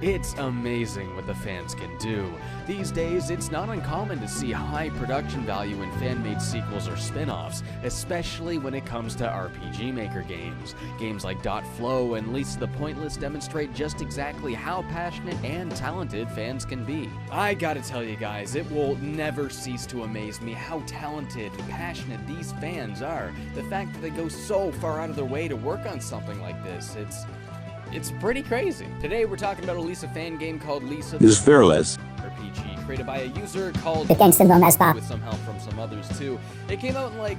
It's amazing what the fans can do. These days, it's not uncommon to see high production value in fan-made sequels or spin-offs, especially when it comes to RPG Maker games. Games like .flow and Lisa the Pointless demonstrate just exactly how passionate and talented fans can be. I gotta tell you guys, it will never cease to amaze me how talented and passionate these fans are. The fact that they go so far out of their way to work on something like this, it's pretty crazy. Today we're talking about a Lisa fan game called Lisa is Fearless RPG, created by a user called PieBathBob with some help from some others too. It came out in like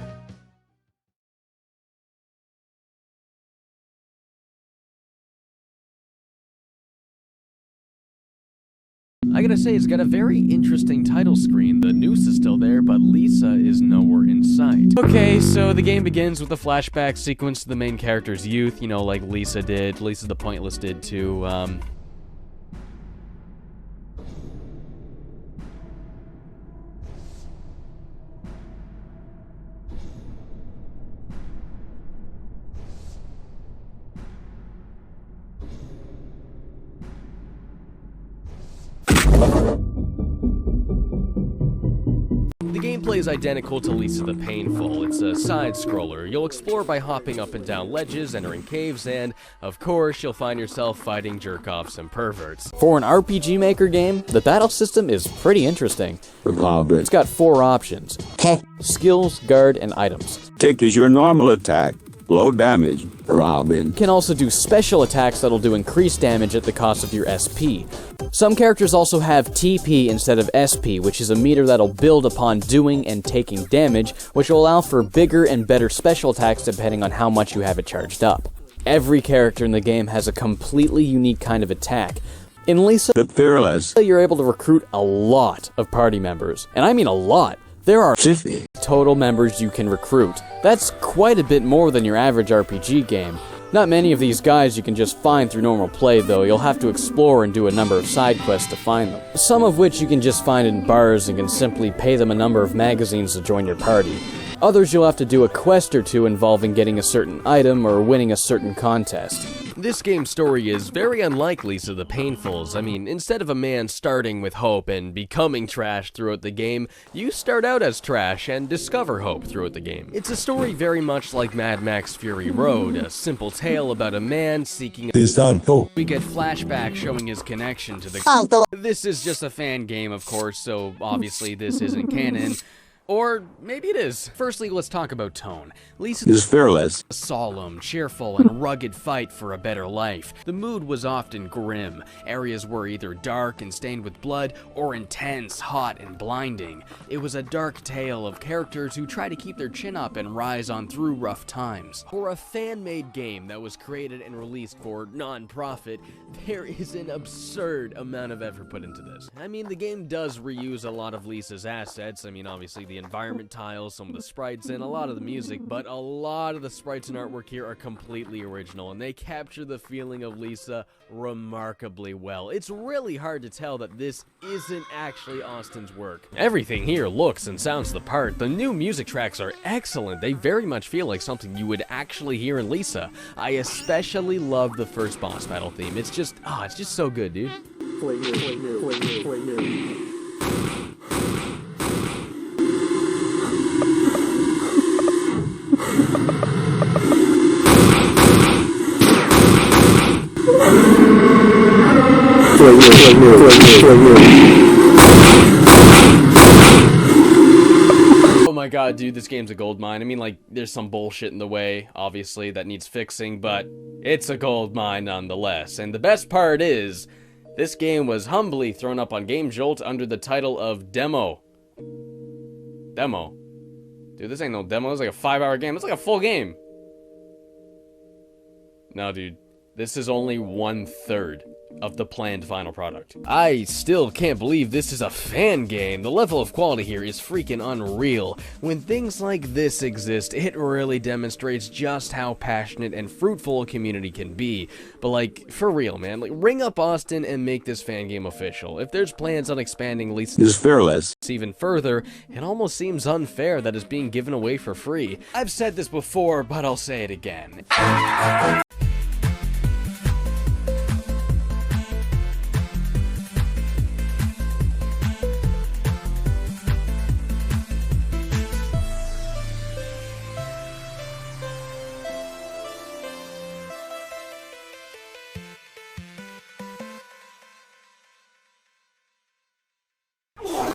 I gotta say, it's got a very interesting title screen. The noose is still there, but Lisa is nowhere in sight. Okay, so the game begins with a flashback sequence to the main character's youth, you know, like Lisa did. Lisa the Pointless did too. The gameplay is identical to Lisa the Painful. It's a side-scroller. You'll explore by hopping up and down ledges, entering caves, and, of course, you'll find yourself fighting jerk-offs and perverts. For an RPG Maker game, the battle system is pretty interesting. It's got 4 options. Skills, guard, and items. Take as your normal attack. Low damage. Robin. You can also do special attacks that'll do increased damage at the cost of your SP. Some characters also have TP instead of SP, which is a meter that'll build upon doing and taking damage, which will allow for bigger and better special attacks depending on how much you have it charged up. Every character in the game has a completely unique kind of attack. In Lisa the Fearless, you're able to recruit a lot of party members, and I mean a lot. There are 50 total members you can recruit. That's quite a bit more than your average RPG game. Not many of these guys you can just find through normal play, though. You'll have to explore and do a number of side quests to find them. Some of which you can just find in bars and can simply pay them a number of magazines to join your party. Others you'll have to do a quest or two involving getting a certain item or winning a certain contest. This game's story is very unlike Lisa the Painful's. I mean, instead of a man starting with hope and becoming trash throughout the game, you start out as trash and discover hope throughout the game. It's a story very much like Mad Max Fury Road, a simple tale about a man seeking We get flashbacks showing his connection to the This is just a fan game, of course, so obviously this isn't canon. Or maybe it is. Firstly, let's talk about tone. Lisa is Fearless. A solemn, cheerful, and rugged fight for a better life. The mood was often grim. Areas were either dark and stained with blood, or intense, hot, and blinding. It was a dark tale of characters who try to keep their chin up and rise on through rough times. For a fan-made game that was created and released for non-profit, there is an absurd amount of effort put into this. I mean, the game does reuse a lot of Lisa's assets. I mean, obviously the environment tiles, some of the sprites, and a lot of the music, but a lot of the sprites and artwork here are completely original, and they capture the feeling of Lisa remarkably well. It's really hard to tell that this isn't actually Austin's work. Everything here looks and sounds the part. The new music tracks are excellent. They very much feel like something you would actually hear in Lisa. I especially love the first boss battle theme. It's just so good, dude. Oh my god, dude, this game's a gold mine. I mean, like, there's some bullshit in the way, obviously, that needs fixing, but it's a gold mine nonetheless. And the best part is, this game was humbly thrown up on Game Jolt under the title of Demo. Demo. Dude, this ain't no demo. It's like a 5-hour game. It's like a full game. No, dude. This is only 1/3 of the planned final product. I still can't believe this is a fan game. The level of quality here is freaking unreal. When things like this exist, it really demonstrates just how passionate and fruitful a community can be. But like, for real, man, like, ring up Austin and make this fan game official. If there's plans on expanding Lisa's Fearless even further, it almost seems unfair that it's being given away for free. I've said this before, but I'll say it again.